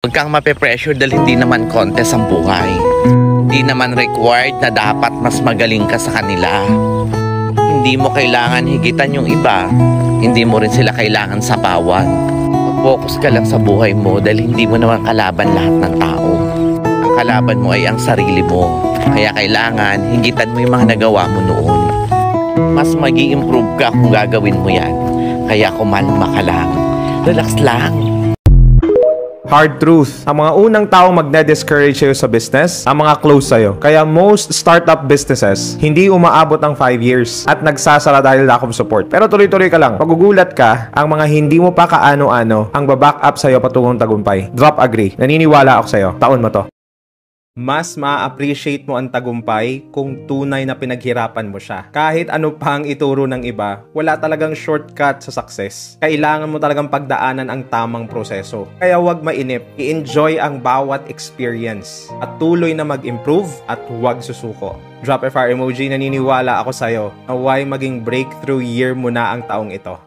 Huwag kang mape-pressure dahil hindi naman contest ang buhay. Hindi naman required na dapat mas magaling ka sa kanila. Hindi mo kailangan higitan yung iba. Hindi mo rin sila kailangan sapawan. Mag-focus ka lang sa buhay mo dahil hindi mo naman kalaban lahat ng tao. Ang kalaban mo ay ang sarili mo. Kaya kailangan higitan mo yung mga nagawa mo noon. Mas magi-improve ka kung gagawin mo yan. Kaya kumalma ka lang. Relax lang. Hard truth. Ang mga unang tao magna-discourage sa'yo sa business, ang mga close sa'yo. Kaya most startup businesses, hindi umaabot ang 5 years at nagsasara dahil lack of support. Pero tuloy-tuloy ka lang. Pagugulat ka, ang mga hindi mo pa kaano-ano ang baback up sa'yo patungong tagumpay. Drop agree. Naniniwala ako sa'yo. Taon mo to. Mas ma-appreciate mo ang tagumpay kung tunay na pinaghirapan mo siya. Kahit ano pa ang ituro ng iba, wala talagang shortcut sa success. Kailangan mo talagang pagdaanan ang tamang proseso. Kaya huwag mainip, i-enjoy ang bawat experience at tuloy na mag-improve at huwag susuko. Drop a fire emoji, naniniwala ako sa'yo na why maging breakthrough year mo na ang taong ito.